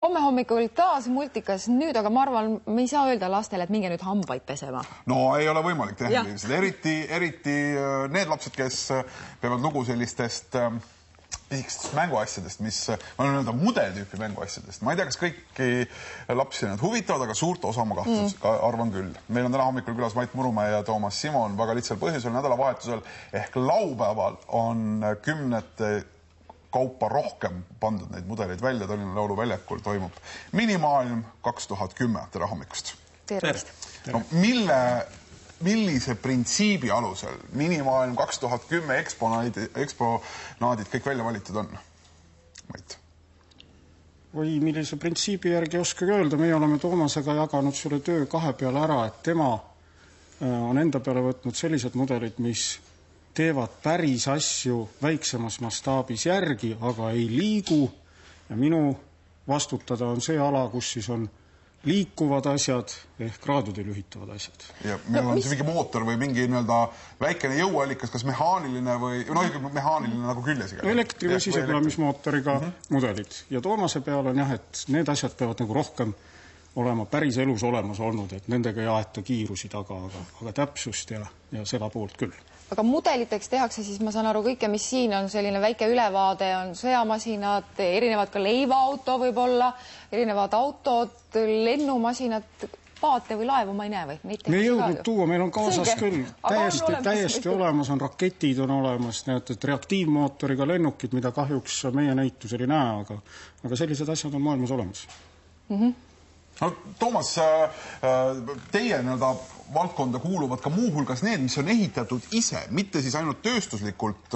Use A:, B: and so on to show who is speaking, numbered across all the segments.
A: Homme hommikul taas multikas nüüd, aga ma arvan, me ei saa öelda lastele, et minge nüüd hambaid pesema.
B: No ei ole võimalik teha eriti need lapsed, kes peavad lugu sellistest pisikestest mänguasjadest, mis ma olen öelda mudeltüüpi mänguasjadest. Ma ei tea, kas kõiki lapsi need huvitavad, aga suurt osa ma arvan küll. Meil on täna hommikul külas Mait Murumäe ja Toomas Simon väga lihtsal põhjusel nädalavahetusel ehk laupäeval on kümnete kaupa rohkem pandud neid mudeleid välja. Tallinna Lauluväljakul toimub Minimaailm 2010. Tere hommikust.
A: Tervist.
B: No, millise printsiibi alusel Minimaailm 2010 eksponaadid kõik välja valitud on? Mait.
C: Või millise printsiibi järgi oskagi öelda. Meie oleme Toomasega jaganud selle töö kahe peale ära, et tema on enda peale võtnud sellised mudelid, mis teevad päris asju väiksemas mastaabis järgi, aga ei liigu. Ja minu vastutada on see ala, kus siis on liikuvad asjad ehk raadudel ühitavad asjad.
B: Ja meil on mingi mootor või mingi väikene jõuallikas, kas mehaaniline või mehaaniline nagu küljesiga?
C: Elektri- või sisepõlemismootoriga mudelid. Ja Toomase peal on jah, et need asjad peavad nagu rohkem olema päris elus olemas olnud, et nendega ei aeta kiirusi taga, aga täpsust ja seda poolt küll.
A: Aga mudeliteks tehakse siis, ma saan aru, kõike, mis siin on selline väike ülevaade, on sõjamasinad, erinevad ka leivaauto võib-olla, erinevad autod, lennumasinad, paate või laevu ma ei näe või?
C: Me ei jõudnud tuua, meil on kaasas küll täiesti olemas, on raketid on olemas, need reaktiivmootoriga lennukid, mida kahjuks meie näitusel ei näe, aga sellised asjad on maailmas olemas.
B: No, Toomas, teie valdkonda kuuluvad ka muuhulgas need, mis on ehitatud ise, mitte siis ainult tööstuslikult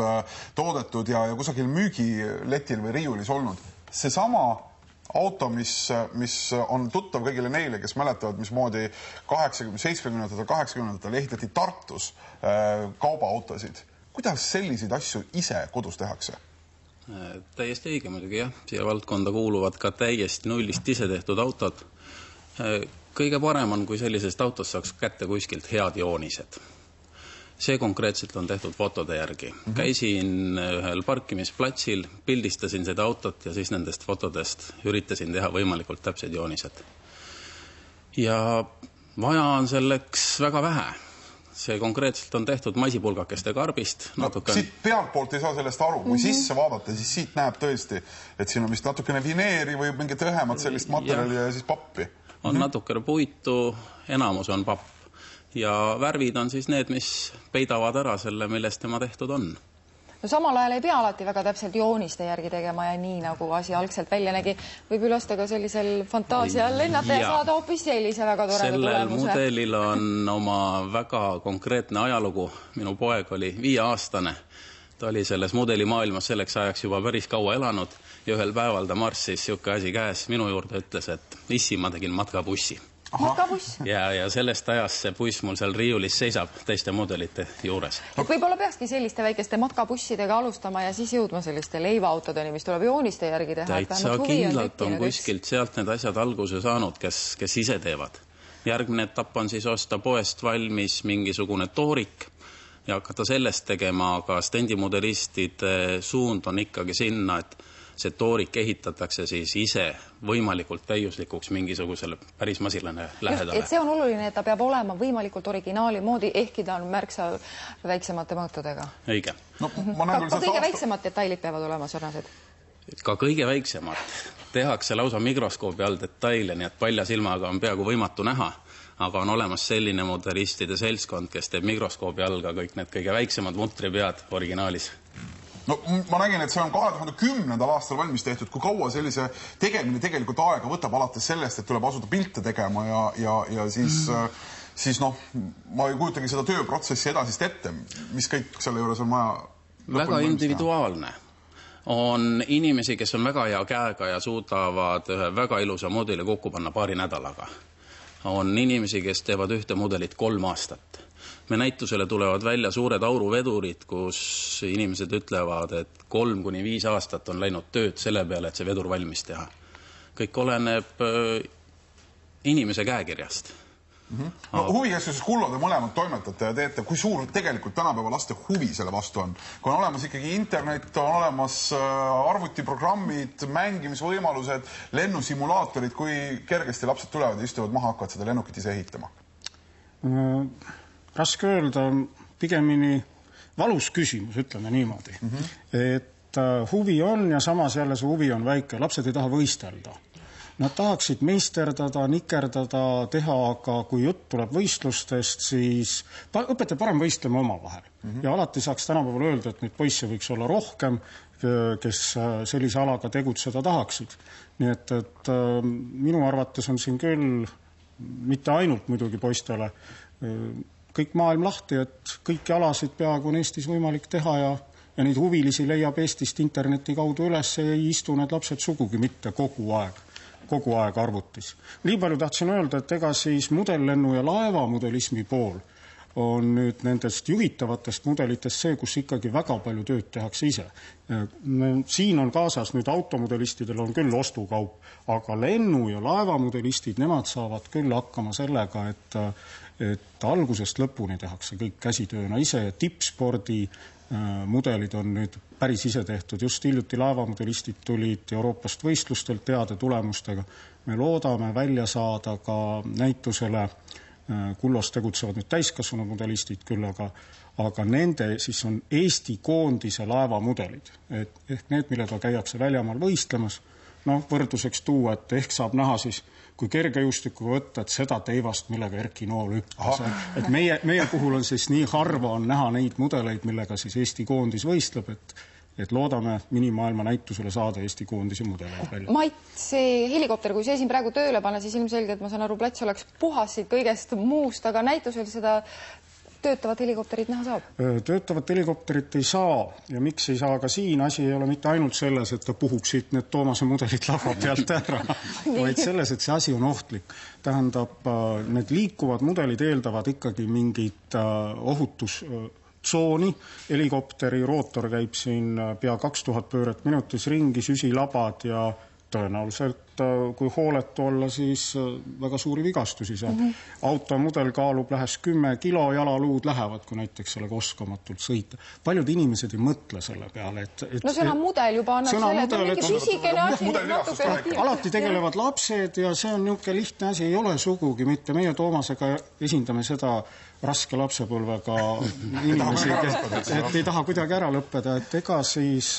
B: toodetud ja kusagil müügiletil või riiulis olnud. Seesama auto, mis on tuttav kõigile neile, kes mäletavad, mismoodi 70. ja 80. ehitati Tartus kaubaautosid. Kuidas selliseid asju ise kodus tehakse?
D: Täiesti õige muidugi, jah. Siia valdkonda kuuluvad ka täiesti nullist ise tehtud autod. Kõige parem on, kui sellisest autost saaks kätte kuskilt head joonised. See konkreetselt on tehtud fotode järgi. Käisin ühel parkimisplatsil, pildistasin seda autot ja siis nendest fotodest üritasin teha võimalikult täpsed joonised. Ja vaja on selleks väga vähe. See konkreetselt on tehtud maisipulgakeste karbist.
B: Siit pealtpoolt ei saa sellest aru. Kui sisse vaadata, siis siit näeb tõesti, et siin on vist natukene vineeri või mingit õhemat sellist materjali ja siis pappi.
D: On natukene puitu, enamus on papp. Ja värvid on siis need, mis peidavad ära selle, millest tema tehtud on.
A: No samal ajal ei pea alati väga täpselt jooniste järgi tegema ja nii nagu asi algselt välja nägi. Võib ülasta ka sellisel fantaasial lennata ja saada hoopis sellise väga toreda tulemuse.
D: Sellel mudelil on oma väga konkreetne ajalugu. Minu poeg oli 5-aastane. Ta oli selles mudelimaailmas selleks ajaks juba päris kaua elanud ja ühel päeval ta marssis siuke asi käes minu juurde ütles, et issi, ma tegin matkabussi.
A: Matkabuss?
D: Ja sellest ajast see buss mul seal riiulis seisab teiste mudelite juures.
A: Võib-olla peakski selliste väikeste matkabussidega alustama ja siis jõudma selliste leivaautodeni, mis tuleb jooniste järgi teha.
D: Täitsa kindlalt on kuskilt sealt need asjad alguse saanud, kes ise teevad. Järgmine etapp on siis osta poest valmis mingisugune toorik ja hakata sellest tegema, aga stendimudelistide suund on ikkagi sinna, et see toorik ehitatakse siis ise võimalikult täiuslikuks mingisugusele päris masilane lähedale.
A: Et see on oluline, et ta peab olema võimalikult originaali moodi, ehkki ta on märksa väiksemate mõõtudega.
D: Õige.
A: Ka kõige väiksemad detailid peavad olema sarnased.
D: Ka kõige väiksemad tehakse lausa mikroskoobi all detaile, nii et palja silmaga on peaaegu võimatu näha, aga on olemas selline modelistide seltskond, kes teeb mikroskoobi all ka kõik need kõige väiksemad mutripead originaalis.
B: No, ma nägin, et see on 2010. aastal valmis tehtud. Kui kaua sellise tegemine tegelikult aega võtab alates sellest, et tuleb asuda pilte tegema ja siis ma ei kujutagi seda tööprotsessi edasist ette, mis kõik selle juures on vaja.
D: Väga individuaalne. On inimesi, kes on väga hea käega ja suudavad ühe väga ilusa mudeli kokku panna paari nädalaga. On inimesi, kes teevad ühte mudelit 3 aastat. Me näitusele tulevad välja suured auruvedurid, kus inimesed ütlevad, et 3-5 aastat on läinud tööd selle peale, et see vedur valmis teha. Kõik oleneb inimese käekirjast.
B: No, huvikeskuses Kullo te mõlemad toimetate ja teete, kui suur tegelikult tänapäeva laste huvi selle vastu on. Kui on olemas ikkagi internet, on olemas arvutiprogrammid, mängimisvõimalused, lennusimulaatorid, kui kergesti lapsed tulevad ja istuvad maha, hakkavad seda lennukit ise ehitama?
C: Raske öelda, pigemini valus küsimus, ütleme niimoodi. Et huvi on ja samas jälle see huvi on väike. Lapsed ei taha võistelda. Nad tahaksid meisterdada, nikerdada, teha, aga kui jutt tuleb võistlustest, siis õpetaja parem võistlema oma vahel. Ja alati saaks tänapäeval öelda, et neid poisse võiks olla rohkem, kes sellise alaga tegutseda tahaksid. Nii et minu arvates on siin küll mitte ainult muidugi poistele kõik maailm lahti, et kõiki alasid peaaegu on Eestis võimalik teha ja neid huvilisi leiab Eestist interneti kaudu üles ja ei istu need lapsed sugugi mitte kogu aeg arvutis. Nii palju tahtsin öelda, et ega siis mudellennu ja laevamudelismi pool on nüüd nendest juhitavatest mudelitest see, kus ikkagi väga palju tööd tehakse ise. Siin on kaasas nüüd automodelistidel on küll ostukaup, aga lennu- ja laevamudelistid, nemad saavad küll hakkama sellega, et algusest lõpuni tehakse kõik käsitööna ise ja tippspordi mudelid on nüüd päris ise tehtud. Just hiljuti laevamudelistid tulid Euroopast võistlustelt teade tulemustega. Me loodame välja saada ka näitusele, Kullos tegutsevad nüüd täiskasvanud mudelistid küll, aga nende siis on Eesti koondise laevamudelid. Ehk need, millega käiakse väljamaal võistlemas, võrduseks tuua, et ehk saab näha siis, kui kergejõustikuga võtta, et seda teivast, millega Erki Nool hüppas. Et meie puhul on siis nii harva on näha neid mudeleid, millega siis Eesti koondis võistleb, et loodame minimaailma näitusele saada Eesti koondise mudeleid välja.
A: Mait, see helikopter, kui see siin praegu tööle panna, siis ilmselgelt ma saan aru, plats oleks puhas siit kõigest muust, aga näitusel seda töötavat helikopterit näha saab?
C: Töötavat helikopterit ei saa ja miks ei saa ka siin, asi ei ole mitte ainult selles, et ta puhuksid need Toomase mudelid lava pealt ära, vaid selles, et see asi on ohtlik. Tähendab, need liikuvad mudelid eeldavad ikkagi mingit ohutustsooni. Helikopteri rootor käib siin pea 2000 pööret minutis ringi, süsilabad ja tõenäoliselt, kui hooletu olla, siis väga suuri vigastusi saab. Automudel kaalub lähes 10 kilo, jalaluud lähevad, kui näiteks sellega oskamatult sõita. Paljud inimesed ei mõtle selle peale,
A: No sõna mudel juba annab selle, et on mingi pisikene asi.
C: Alati tegelevad lapsed ja see on niisugune lihtne asi, ei ole sugugi mitte. Meie Toomasega esindame seda raske lapsepõlvega inimesi, et ei taha kuidagi ära lõppeda, et ega siis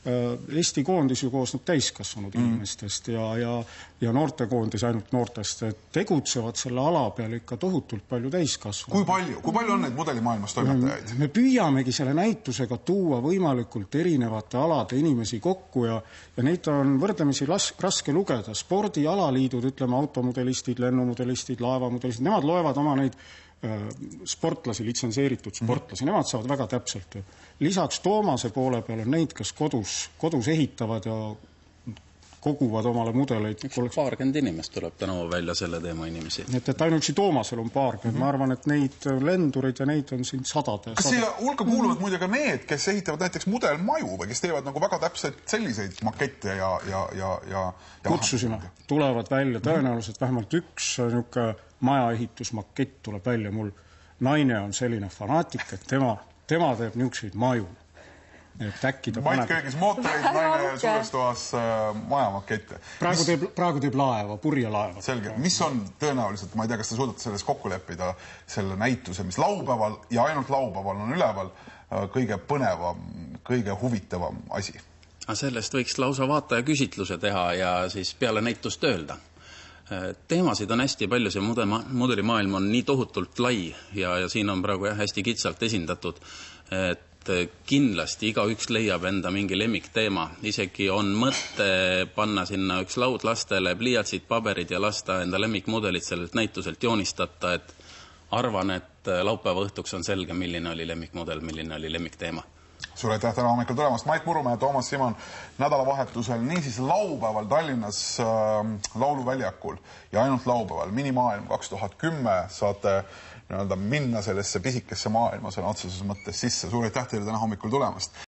C: Eesti koondis ju koosneb täiskasvanud inimestest ja noortekoondis ainult noortest, et tegutsevad selle ala peal ikka tohutult palju täiskasvanud.
B: Kui palju on neid mudelimaailmas toimetajaid?
C: Me püüamegi selle näitusega tuua võimalikult erinevate alade inimesi kokku ja neid on võrdlemisi raske lugeda. Spordialaliidud, ütleme automodelistid, lennumudelistid, laevamudelistid, nemad loevad oma neid sportlasi, litsenseeritud sportlasi, nemad saavad väga täpselt. Lisaks Toomase poole peal on neid, kes kodus ehitavad ja koguvad omale mudeleid.
D: Paarkümmend inimest tuleb tänavu välja selle teema inimesi.
C: Et ainuüksi Toomasel on paarkümmend. Ma arvan, et neid lendurid ja neid on siin sadade.
B: Kas siia hulka kuuluvad muide ka need, kes ehitavad näiteks mudelmaju või kes teevad nagu väga täpselt selliseid makette ja
C: kutsusime, tulevad välja tõenäoliselt vähemalt üks majaehitusmakett tuleb välja. Mul naine on selline fanaatik, et tema teeb niisuguseid maju.
B: Mait köögis mootoreid, naine suures toas majamakette.
C: Praegu teeb laeva, purjelaeva.
B: Selge. Mis on tõenäoliselt, ma ei tea, kas te suudate selles kokku leppida selle näituse, mis laupäeval ja ainult laupäeval on üleval, kõige põnevam, kõige huvitavam asi?
D: Sellest võiks lausa vaataja küsitluse teha ja siis peale näitust öelda. Teemasid on hästi palju, see mudelimaailm on nii tohutult lai ja siin on praegu hästi kitsalt esindatud, et kindlasti igaüks leiab enda mingi lemmikteema. Isegi on mõte panna sinna üks laud lastele, pliiatsid, paberid ja lasta enda lemmikmudelit sellelt näituselt joonistada, et arvan, et laupäeva õhtuks on selge, milline oli lemmikmudel, milline oli lemmikteema.
B: Suur aitäh täna hommikul tulemast. Mait Murumäe ja Toomas Simon nädalavahetusel, niisiis laupäeval Tallinnas lauluväljakul ja ainult laupäeval Minimaailm 2010 saate minna sellesse pisikesse maailma sõna otseses mõttes sisse. Suur aitäh teile täna hommikul tulemast.